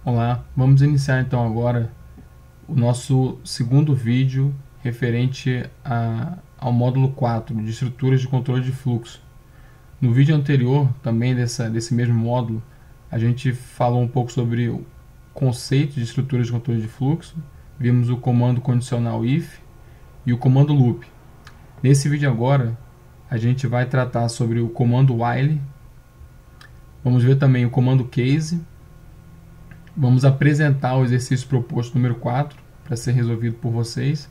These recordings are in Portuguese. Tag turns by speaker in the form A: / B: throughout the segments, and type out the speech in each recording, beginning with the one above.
A: Olá, vamos iniciar então agora o nosso segundo vídeo referente ao módulo 4 de estruturas de controle de fluxo. No vídeo anterior, também desse mesmo módulo, a gente falou um pouco sobre o conceito de estruturas de controle de fluxo, vimos o comando condicional if e o comando loop. Nesse vídeo agora, a gente vai tratar sobre o comando while, vamos ver também o comando case. Vamos apresentar o exercício proposto número 4 para ser resolvido por vocês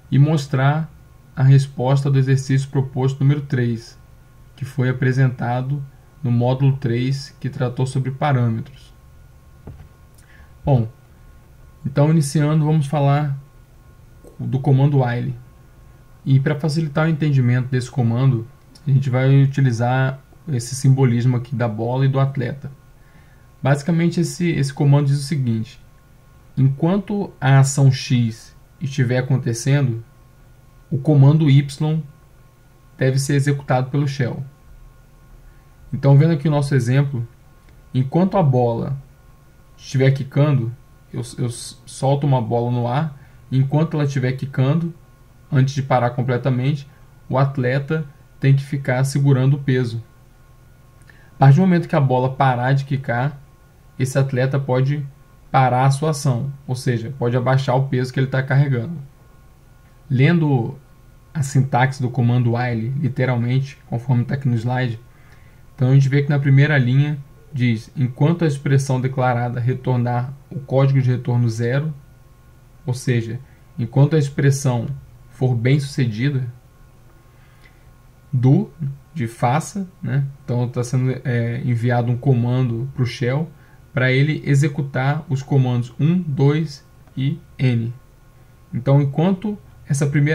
A: e mostrar a resposta do exercício proposto número 3, que foi apresentado no módulo 3, que tratou sobre parâmetros. Bom, então iniciando, vamos falar do comando while. E para facilitar o entendimento desse comando, a gente vai utilizar esse simbolismo aqui da bola e do atleta. Basicamente, esse comando diz o seguinte: enquanto a ação X estiver acontecendo, o comando Y deve ser executado pelo shell. Então, vendo aqui o nosso exemplo, enquanto a bola estiver quicando, eu solto uma bola no ar, e enquanto ela estiver quicando, antes de parar completamente, o atleta tem que ficar segurando o peso. A partir do momento que a bola parar de quicar, esse atleta pode parar a sua ação, ou seja, pode abaixar o peso que ele está carregando. Lendo a sintaxe do comando while, literalmente, conforme está aqui no slide, então a gente vê que na primeira linha diz: enquanto a expressão declarada retornar o código de retorno 0, ou seja, enquanto a expressão for bem sucedida, do, de faça, né? Então está sendo enviado um comando para o shell, para ele executar os comandos 1, 2 e n. Então, enquanto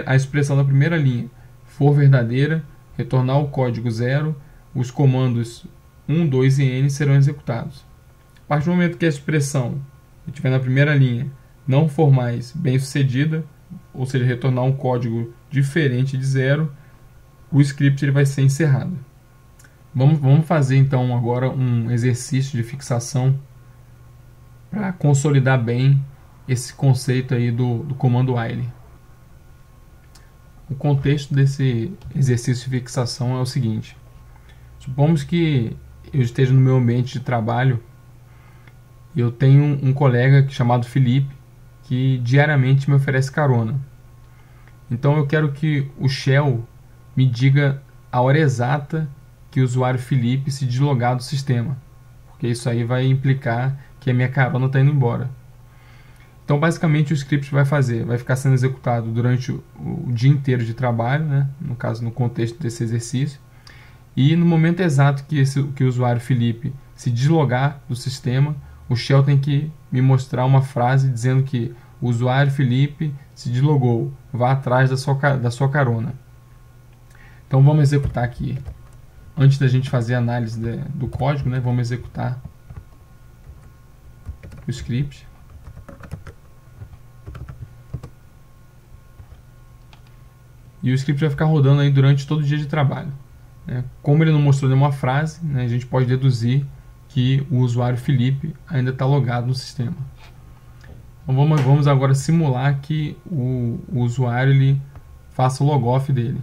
A: a expressão da primeira linha for verdadeira, retornar o código 0, os comandos 1, 2 e n serão executados. A partir do momento que a expressão que estiver na primeira linha não for mais bem sucedida, ou seja, retornar um código diferente de 0, o script ele vai ser encerrado. Vamos fazer então agora um exercício de fixação para consolidar bem esse conceito aí do comando while. O contexto desse exercício de fixação é o seguinte: supomos que eu esteja no meu ambiente de trabalho e eu tenho um colega chamado Felipe que diariamente me oferece carona. Então eu quero que o shell me diga a hora exata que o usuário Felipe se deslogar do sistema, porque isso aí vai implicar que a minha carona está indo embora. Então, basicamente, o script vai ficar sendo executado durante o dia inteiro de trabalho, né? No caso, no contexto desse exercício, e no momento exato que o usuário Felipe se deslogar do sistema, o shell tem que me mostrar uma frase dizendo que o usuário Felipe se deslogou, vá atrás da sua carona. Então, vamos executar aqui. Antes da gente fazer a análise do código, né? Vamos executar o script. E o script vai ficar rodando aí durante todo o dia de trabalho. Como ele não mostrou nenhuma frase, né, a gente pode deduzir que o usuário Felipe ainda está logado no sistema. Então vamos agora simular que o usuário ele faça o logoff dele.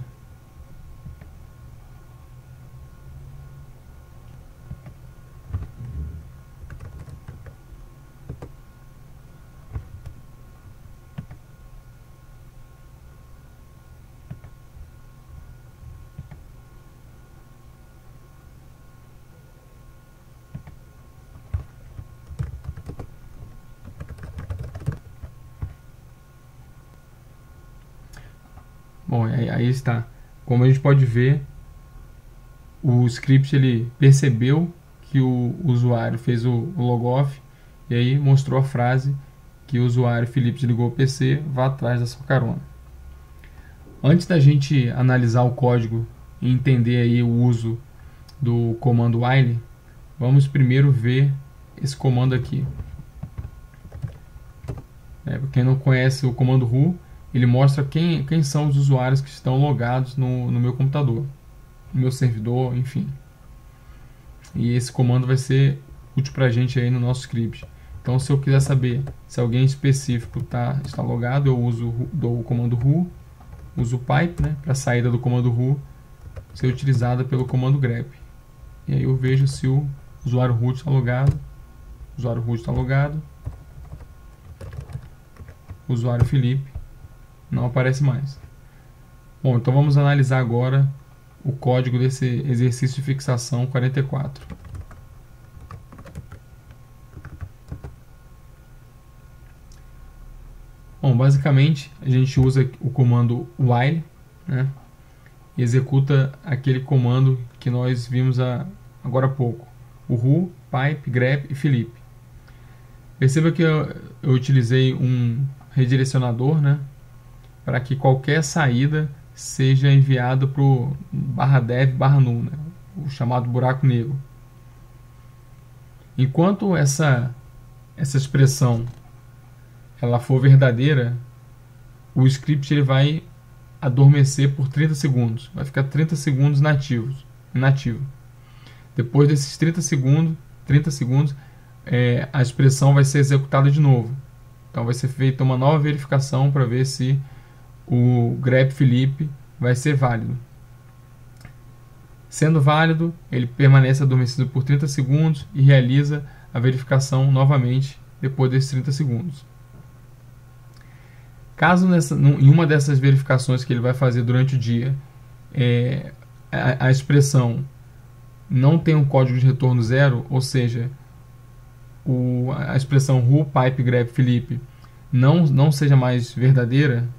A: Bom, aí está. Como a gente pode ver, o script ele percebeu que o usuário fez o logoff e aí mostrou a frase que o usuário Felipe desligou o PC, vá atrás da sua carona. Antes da gente analisar o código e entender aí o uso do comando while, vamos primeiro ver esse comando aqui. Para quem não conhece o comando who, ele mostra quem são os usuários que estão logados no meu computador, no meu servidor, enfim. E esse comando vai ser útil para a gente aí no nosso script. Então, se eu quiser saber se alguém específico está logado, eu dou o comando who, uso o pipe, né, para a saída do comando who ser utilizada pelo comando grep. E aí eu vejo se o usuário root está logado, o usuário Felipe não aparece mais. Bom, então vamos analisar agora o código desse exercício de fixação 44. Bom, basicamente a gente usa o comando while, né, e executa aquele comando que nós vimos agora há pouco, o who, pipe, grep e Felipe. Perceba que eu utilizei um redirecionador, né, para que qualquer saída seja enviado para o /dev/null, né, o chamado buraco negro. Enquanto essa expressão ela for verdadeira, o script ele vai adormecer por 30 segundos, vai ficar 30 segundos inativo. Depois desses 30 segundos, a expressão vai ser executada de novo. Então vai ser feita uma nova verificação para ver se o grep Felipe vai ser válido. Sendo válido, ele permanece adormecido por 30 segundos e realiza a verificação novamente depois desses 30 segundos. Caso em uma dessas verificações que ele vai fazer durante o dia, a expressão não tem um código de retorno 0, ou seja, a expressão who, pipe, grep, Felipe não seja mais verdadeira,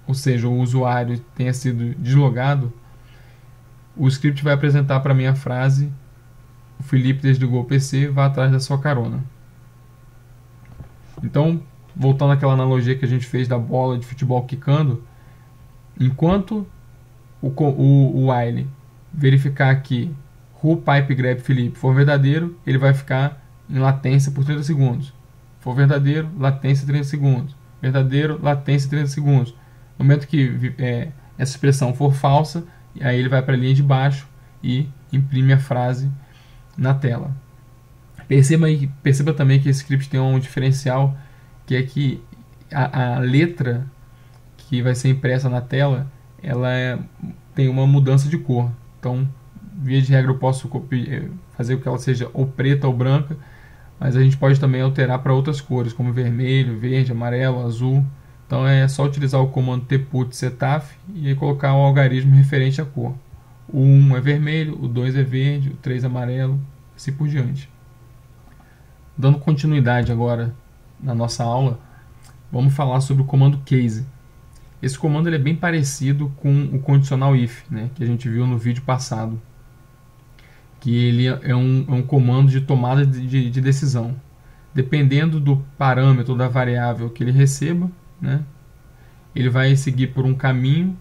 A: ou seja, o usuário tenha sido deslogado, o script vai apresentar para mim a frase: o Felipe desligou o PC, vá atrás da sua carona. Então, voltando àquela analogia que a gente fez da bola de futebol quicando, enquanto o while verificar que who, pipe, grep, Felipe for verdadeiro, ele vai ficar em latência por 30 segundos. For verdadeiro, latência 30 segundos. Verdadeiro, latência 30 segundos. No momento que essa expressão for falsa, aí ele vai para a linha de baixo e imprime a frase na tela. Perceba também que esse script tem um diferencial, que é que a letra que vai ser impressa na tela, ela tem uma mudança de cor. Então, via de regra, eu posso fazer com que ela seja ou preta ou branca, mas a gente pode também alterar para outras cores, como vermelho, verde, amarelo, azul. Então é só utilizar o comando tput setaf e aí colocar o algarismo referente à cor. O 1 é vermelho, o 2 é verde, o 3 é amarelo, assim por diante. Dando continuidade agora na nossa aula, vamos falar sobre o comando case. Esse comando ele é bem parecido com o condicional if, né, que a gente viu no vídeo passado, que ele é um comando de tomada de decisão. Dependendo do parâmetro da variável que ele receba, né, ele vai seguir por um caminho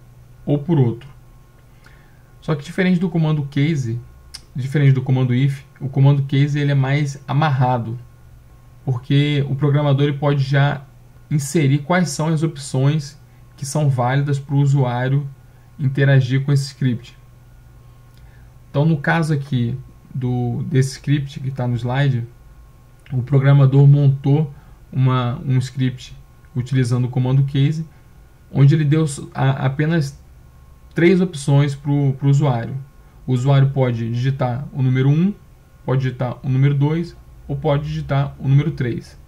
A: ou por outro. Só que diferente do comando case, diferente do comando if, o comando case ele é mais amarrado, porque o programador ele pode já inserir quais são as opções que são válidas para o usuário interagir com esse script. Então, no caso aqui desse script que está no slide, o programador montou um script utilizando o comando case, onde ele deu apenas 3 opções para o usuário. O usuário pode digitar o número 1, pode digitar o número 2 ou pode digitar o número 3.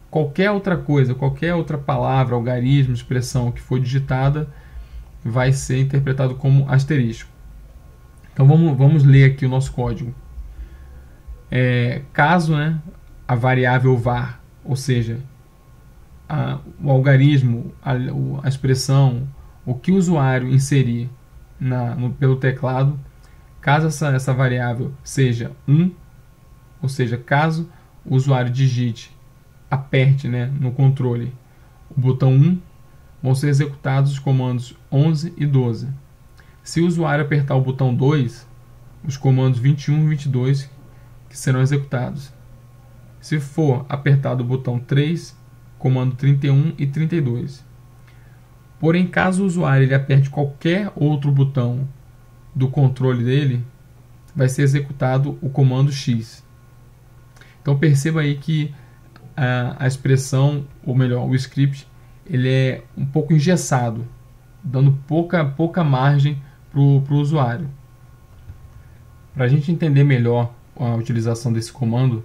A: Qualquer outra coisa, qualquer outra palavra, algarismo, expressão que for digitada vai ser interpretado como asterisco. Então vamos ler aqui o nosso código. Caso, né, a variável var, ou seja, o algarismo, a expressão, o que o usuário inserir pelo teclado, caso essa variável seja 1, ou seja, caso o usuário aperte, né, no controle o botão 1, vão ser executados os comandos 11 e 12. Se o usuário apertar o botão 2, os comandos 21 e 22 que serão executados. Se for apertado o botão 3, comando 31 e 32. Porém, caso o usuário ele aperte qualquer outro botão do controle dele, vai ser executado o comando X. Então perceba aí que a expressão, ou melhor, o script, ele é um pouco engessado, dando pouca margem para o usuário. Para a gente entender melhor a utilização desse comando,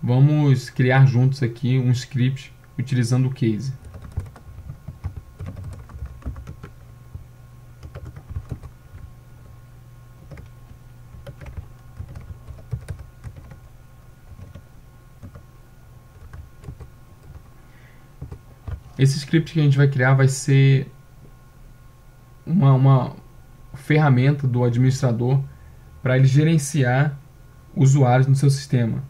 A: vamos criar juntos aqui um script utilizando o case. Esse script que a gente vai criar vai ser uma ferramenta do administrador para ele gerenciar usuários no seu sistema.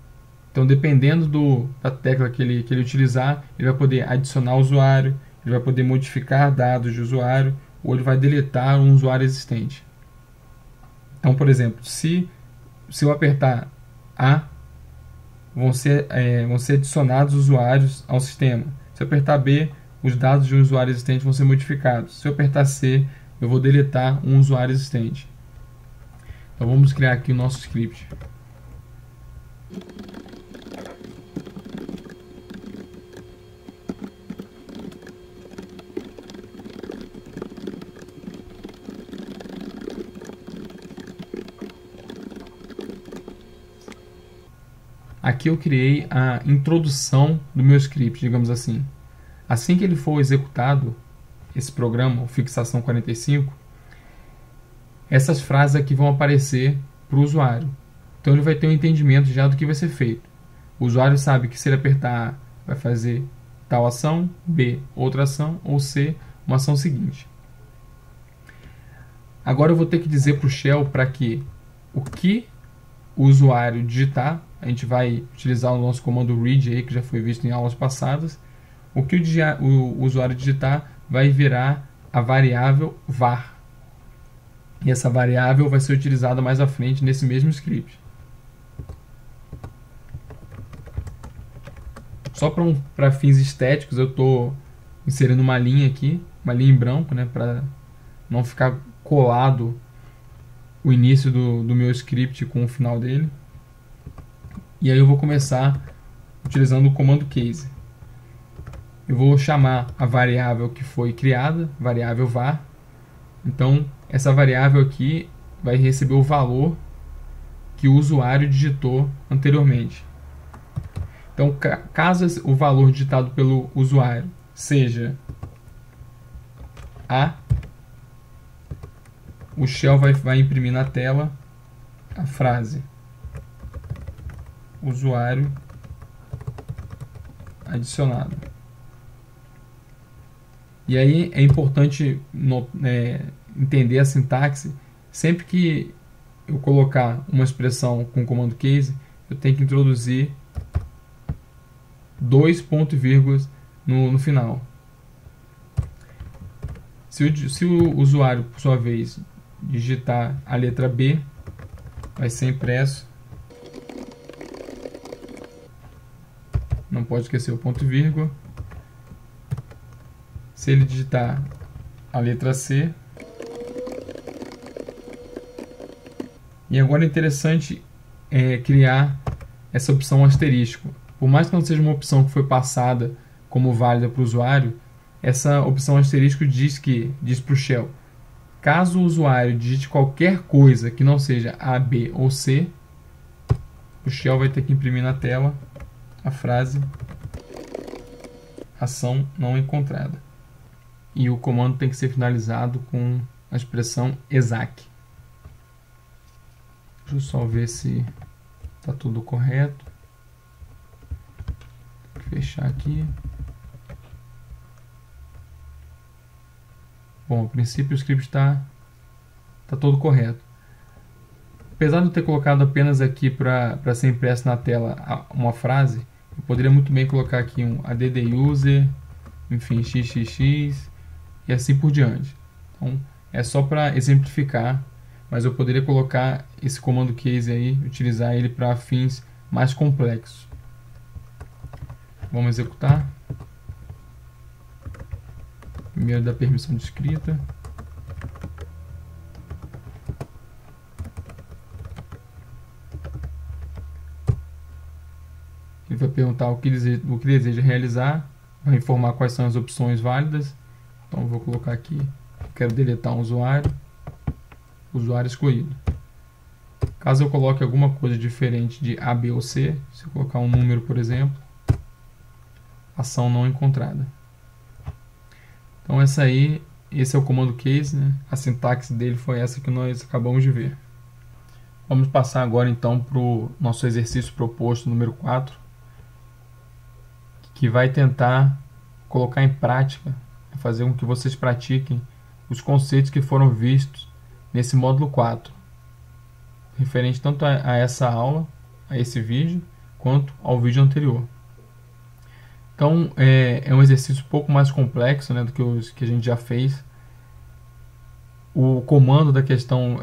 A: Então, dependendo da tecla que ele utilizar, ele vai poder adicionar usuário, ele vai poder modificar dados de usuário, ou ele vai deletar um usuário existente. Então, por exemplo, se eu apertar A, vão ser adicionados usuários ao sistema. Se eu apertar B, os dados de um usuário existente vão ser modificados. Se eu apertar C, eu vou deletar um usuário existente. Então vamos criar aqui o nosso script. Aqui eu criei a introdução do meu script, digamos assim. Assim que ele for executado, esse programa, o Fixação 45, essas frases aqui vão aparecer para o usuário. Então ele vai ter um entendimento já do que vai ser feito. O usuário sabe que se ele apertar A, vai fazer tal ação, B, outra ação, ou C, uma ação seguinte. Agora eu vou ter que dizer para o shell para que o que o usuário digitar, a gente vai utilizar o nosso comando read aí, que já foi visto em aulas passadas. O que o usuário digitar vai virar a variável var. E essa variável vai ser utilizada mais à frente nesse mesmo script. Só para fins estéticos eu estou inserindo uma linha aqui, uma linha em branco, né, para não ficar colado o início do meu script com o final dele. E aí eu vou começar utilizando o comando case. Eu vou chamar a variável que foi criada, variável var. Então essa variável aqui vai receber o valor que o usuário digitou anteriormente. Então caso o valor digitado pelo usuário seja A, o shell vai imprimir na tela a frase usuário adicionado. E aí é importante entender a sintaxe. Sempre que eu colocar uma expressão com comando case, eu tenho que introduzir 2 pontos e vírgulas no final. Se o usuário, por sua vez, digitar a letra B, vai ser impresso. Não pode esquecer o ponto e vírgula. Se ele digitar a letra C. E agora é interessante criar essa opção asterisco. Por mais que não seja uma opção que foi passada como válida para o usuário, essa opção asterisco diz para o shell, caso o usuário digite qualquer coisa que não seja A, B ou C, o shell vai ter que imprimir na tela a frase ação não encontrada. E o comando tem que ser finalizado com a expressão exec. Deixa eu só ver se está tudo correto. Vou fechar aqui. Bom, a princípio o script está todo correto. Apesar de eu ter colocado apenas aqui para ser impresso na tela uma frase, eu poderia muito bem colocar aqui um add user, enfim, xxx e assim por diante. Então é só para exemplificar, mas eu poderia colocar esse comando case aí, utilizar ele para fins mais complexos. Vamos executar. Primeiro da permissão de escrita. Ele vai perguntar o que deseja realizar, vai informar quais são as opções válidas. Então eu vou colocar aqui, quero deletar um usuário excluído. Caso eu coloque alguma coisa diferente de A, B ou C, se eu colocar um número, por exemplo, ação não encontrada. Então esse é o comando case, né? A sintaxe dele foi essa que nós acabamos de ver. Vamos passar agora então para o nosso exercício proposto número 4, que vai tentar colocar em prática, fazer com que vocês pratiquem os conceitos que foram vistos nesse módulo 4, referente tanto a essa aula, a esse vídeo, quanto ao vídeo anterior. Então é um exercício um pouco mais complexo, né, do que os que a gente já fez. O comando da questão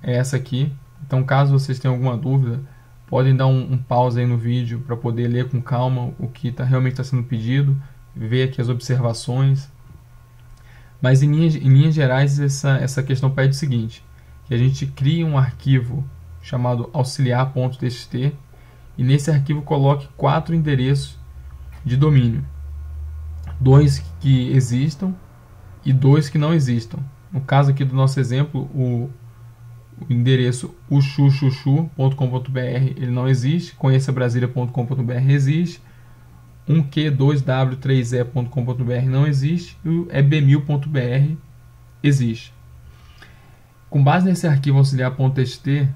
A: é essa aqui. Então, caso vocês tenham alguma dúvida, podem dar um pause aí no vídeo para poder ler com calma o que realmente está sendo pedido, ver aqui as observações. Mas em linhas gerais, essa questão pede o seguinte: que a gente crie um arquivo chamado auxiliar.txt e nesse arquivo coloque 4 endereços de domínio, 2 que existam e 2 que não existam. No caso aqui do nosso exemplo, o endereço uchuchuchu.com.br ele não existe, conheçabrasilia.com.br existe, 1q2w3e.com.br não existe e o ebmil.br existe. Com base nesse arquivo auxiliar.txt,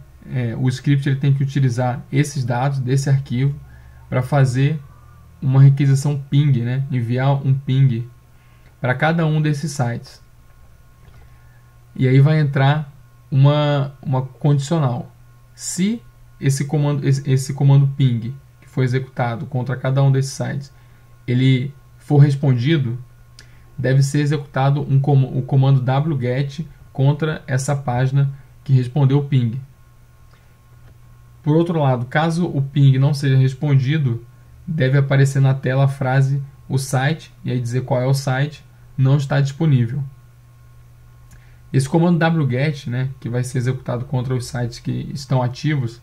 A: o script ele tem que utilizar esses dados desse arquivo para fazer uma requisição ping, né? Enviar um ping para cada um desses sites. E aí vai entrar uma condicional. Se esse comando ping que foi executado contra cada um desses sites, ele for respondido, deve ser executado o comando wget contra essa página que respondeu o ping. Por outro lado, caso o ping não seja respondido, deve aparecer na tela a frase o site, e aí dizer qual é o site, não está disponível. Esse comando wget, né, que vai ser executado contra os sites que estão ativos,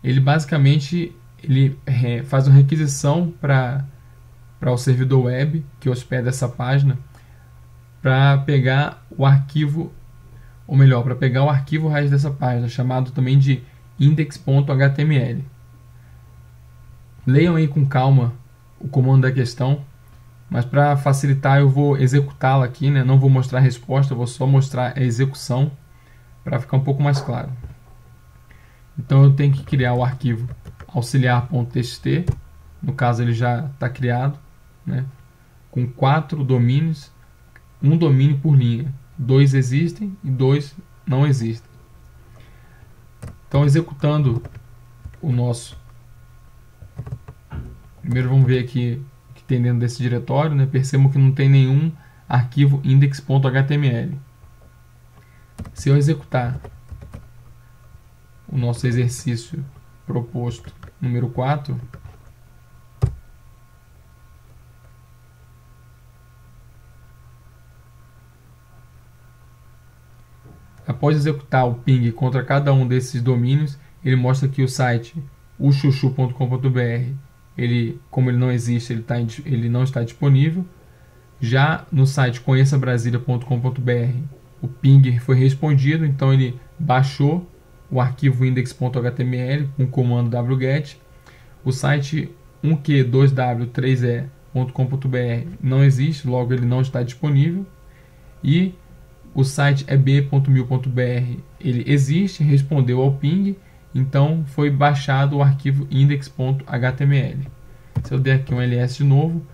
A: ele basicamente faz uma requisição para o servidor web que hospeda essa página para pegar o arquivo, ou melhor, para pegar o arquivo raiz dessa página, chamado também de index.html. Leiam aí com calma o comando da questão, mas para facilitar eu vou executá-la aqui, né? Não vou mostrar a resposta, eu vou só mostrar a execução para ficar um pouco mais claro. Então eu tenho que criar o arquivo auxiliar.txt, no caso ele já está criado, né? Com 4 domínios, um domínio por linha, 2 existem e 2 não existem. Então executando o nosso, primeiro vamos ver aqui o que tem dentro desse diretório, né? Percebam que não tem nenhum arquivo index.html. Se eu executar o nosso exercício proposto número 4, após executar o ping contra cada um desses domínios, ele mostra que o site uchuchu.com.br, como ele não existe, ele não está disponível. Já no site conheçabrasilia.com.br, o ping foi respondido, então ele baixou o arquivo index.html com o comando wget. O site 1q2w3e.com.br não existe, logo ele não está disponível. E o site eb.mil.br ele existe, respondeu ao ping, então foi baixado o arquivo index.html. Se eu der aqui um ls de novo,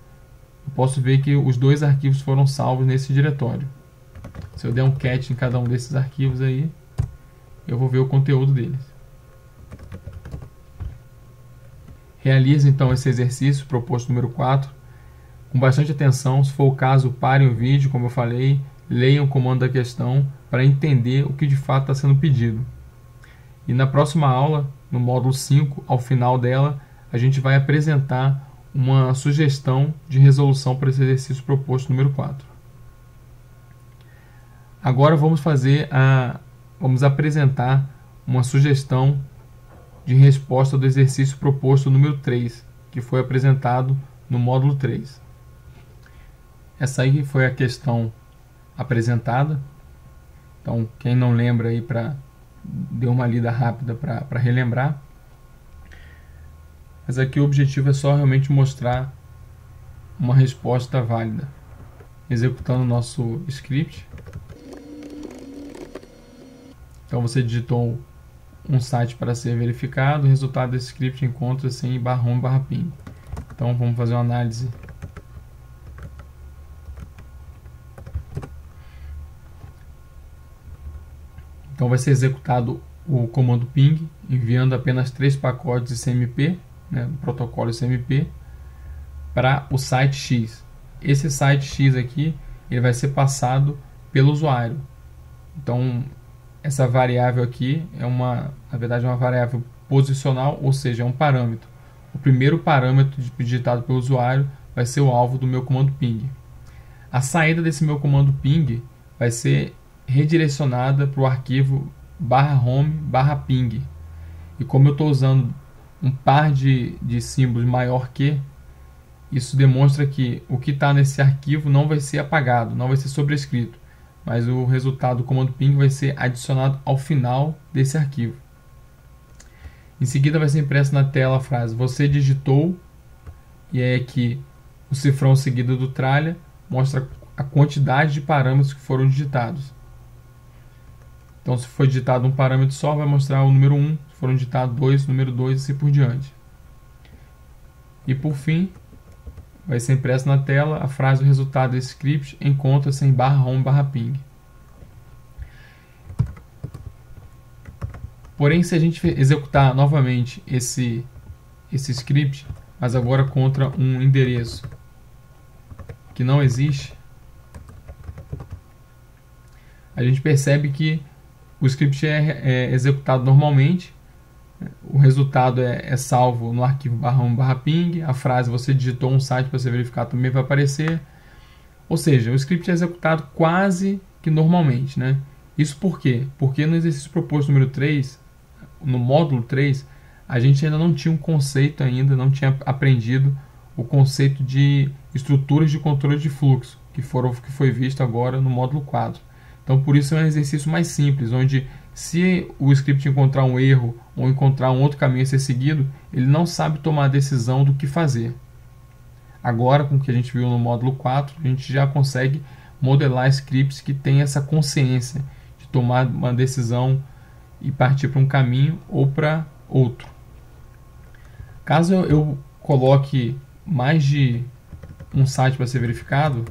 A: eu posso ver que os dois arquivos foram salvos nesse diretório. Se eu der um cat em cada um desses arquivos aí, eu vou ver o conteúdo deles. Realize então esse exercício proposto número 4 com bastante atenção. Se for o caso, parem o vídeo, como eu falei, leiam o comando da questão para entender o que de fato está sendo pedido. E na próxima aula, no módulo 5, ao final dela, a gente vai apresentar uma sugestão de resolução para esse exercício proposto número 4. Agora vamos apresentar uma sugestão de resposta do exercício proposto número 3, que foi apresentado no módulo 3. Essa aí foi a questão apresentada. Então, quem não lembra aí, dê uma lida rápida para relembrar. Mas aqui o objetivo é só realmente mostrar uma resposta válida. Executando o nosso script. Então você digitou um site para ser verificado, o resultado desse script encontra-se em /home/ping. Então vamos fazer uma análise. Então vai ser executado o comando ping, enviando apenas 3 pacotes ICMP, né, do protocolo ICMP, para o site X. Esse site X aqui, ele vai ser passado pelo usuário. Então essa variável aqui na verdade é uma variável posicional, ou seja, é um parâmetro. O primeiro parâmetro digitado pelo usuário vai ser o alvo do meu comando ping. A saída desse meu comando ping vai ser redirecionada para o arquivo /home/ping. E como eu estou usando um par de símbolos maior que, isso demonstra que o que está nesse arquivo não vai ser apagado, não vai ser sobrescrito, mas o resultado do comando ping vai ser adicionado ao final desse arquivo. Em seguida vai ser impresso na tela a frase "você digitou", e aí aqui o cifrão seguido do tralha mostra a quantidade de parâmetros que foram digitados. Então, se foi digitado um parâmetro só, vai mostrar o número 1, se foram digitados 2, número 2 e assim por diante. E por fim, vai ser impresso na tela a frase "o resultado desse script encontra-se em /home/ping". Porém, se a gente executar novamente esse script, mas agora contra um endereço que não existe, a gente percebe que o script é executado normalmente, o resultado é salvo no arquivo /home/ping, a frase "você digitou um site para ser verificado" também vai aparecer, ou seja, o script é executado quase que normalmente, né? Isso por quê? Porque no exercício proposto número 3, no módulo 3, a gente ainda não tinha um conceito ainda, não tinha aprendido o conceito de estruturas de controle de fluxo, que foi visto agora no módulo 4. Então, por isso é um exercício mais simples, onde se o script encontrar um erro ou encontrar um outro caminho a ser seguido, ele não sabe tomar a decisão do que fazer. Agora, com o que a gente viu no módulo 4, a gente já consegue modelar scripts que têm essa consciência de tomar uma decisão e partir para um caminho ou para outro. Caso eu coloque mais de um site para ser verificado,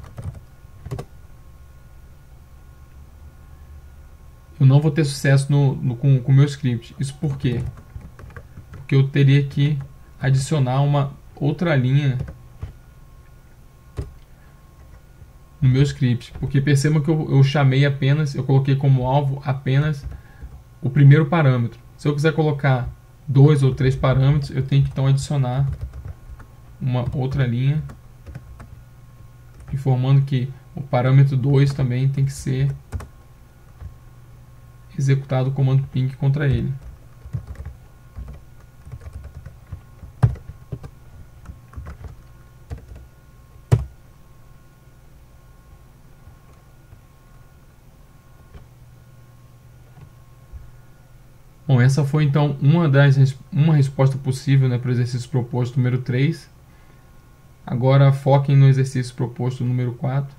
A: eu não vou ter sucesso com o meu script. Isso por quê? Porque eu teria que adicionar uma outra linha no meu script. Porque percebam que eu coloquei como alvo apenas o primeiro parâmetro. Se eu quiser colocar 2 ou 3 parâmetros, eu tenho que então adicionar uma outra linha, informando que o parâmetro 2 também tem que ser executado o comando ping contra ele. Bom, essa foi então uma resposta possível, né, para o exercício proposto número 3. Agora foquem no exercício proposto número 4.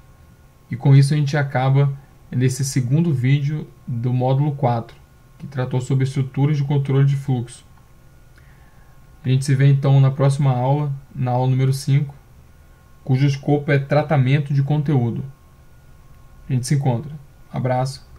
A: E com isso a gente acaba nesse segundo vídeo do módulo 4, que tratou sobre estruturas de controle de fluxo. A gente se vê então na próxima aula, na aula número 5, cujo escopo é tratamento de conteúdo. A gente se encontra. Um abraço.